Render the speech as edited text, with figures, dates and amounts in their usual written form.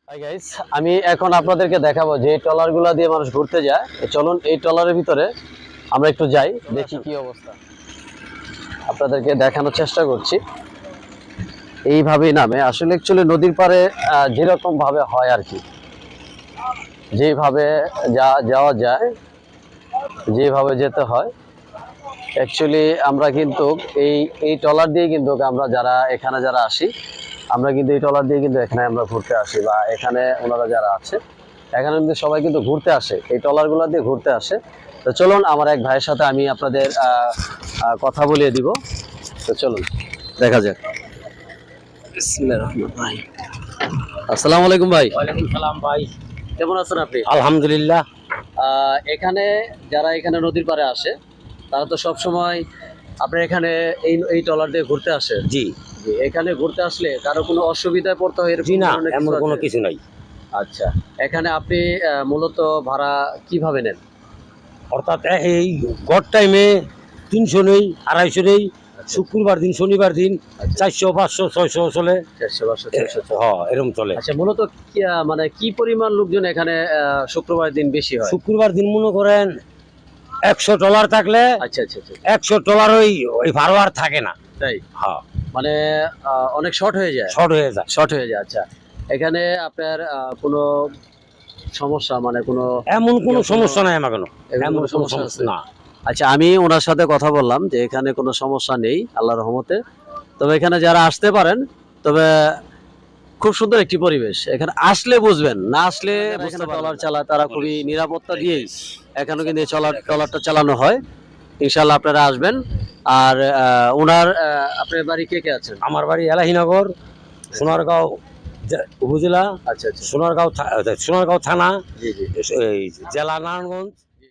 Hi guys, আমি এখন আপনাদেরকে দেখাবো যে ট্রলারগুলো দিয়ে মানুষ ঘুরতে যায়। চলুন এই ট্রলারের ভিতরে আমরা একটু যাই, দেখি কি অবস্থা। আপনাদেরকে দেখানোর চেষ্টা করছি। এইভাবেই নামে আসলে অ্যাকচুয়ালি নদীর পাড়ে যেরকম ভাবে হয় আর কি, যেভাবে যাওয়া যায়, যেভাবে যেতে হয়। অ্যাকচুয়ালি আমরা কিন্তু এই ট্রলার দিয়ে কিন্তু আমরা এখানে যারা আসি, আমরা কিন্তু এই ট্রলার দিয়ে কিন্তু এখানে আমরা ঘুরতে আসি, বা এখানে ওনারা যারা আছে এখানে কিন্তু সবাই কিন্তু ঘুরতে আসে, এই ট্রলারগুলো দিয়ে ঘুরতে আসে। তো চলুন আমার এক ভাইয়ের সাথে আমি আপনাদের কথা বলিয়ে দিব। তো চলুন দেখা যাক। আসসালামু আলাইকুম ভাই। ওয়ালাইকুম সালাম ভাই, কেমন আছেন আপনি? আলহামদুলিল্লাহ। এখানে যারা এখানে নদীর পাড়ে আসে তারা তো সব সময় আপনার এখানে এই ট্রলার দিয়ে ঘুরতে আসে। জি, এখানে ঘুরতে আসলে কারো কোনো অসুবিধায় পড়তে হয় এরকম জি না, ধরনের এমন কোনো আছে? কিছু নাই। আচ্ছা, এখানে আপনি মূলত ভাড়া কিভাবে নেন? অর্থাৎ এই গড় টাইমে 300 নেই, 250 নেই, শুক্রবার দিন, শনিবার দিন 400, 500, 600 চলে। 400 এরকম চলে। আচ্ছা, মূলত মানে কি পরিমাণ লোকজন এখানে শুক্রবার দিন বেশি হয়? শুক্রবার দিন মনে করেন 100 ডলার থাকলে আচ্ছা আচ্ছা আচ্ছা, 100 ডলার ওই ভাড়া আর থাকে না। তাই? হ্যাঁ, মানে অনেক শর্ট হয়ে যায়। শর্ট হয়ে যায়। শর্ট হয়ে যায়। আচ্ছা, এখানে আপনার কোনো সমস্যা মানে কোনো এমন কোনো সমস্যা নাই আমার কোনো। এমন এমন কোনো কোনো সমস্যা সমস্যা আছে? না। আচ্ছা, আমি ওনার সাথে কথা বললাম যে এখানে কোনো সমস্যা নেই আল্লাহর রহমতে। তবে এখানে যারা আসতে পারেন, তবে খুব সুন্দর একটি পরিবেশ। এখানে আসলে বুঝবেন, না আসলে এখানে ট্রলার চালায় তারা খুবই নিরাপত্তা দিয়েই এখানে কিন্তু এই ট্রলারটা চালানো হয়। ইনশাল্লাহ আপনারা আসবেন। আর ওনার আপনার বাড়ি কে কে আছেন? আমার বাড়ি এলাহিনগর, সোনারগাঁও উপজেলা, আচ্ছা আচ্ছা, সোনারগাঁও থানা, জি জি। এই জেলা নারায়ণগঞ্জ।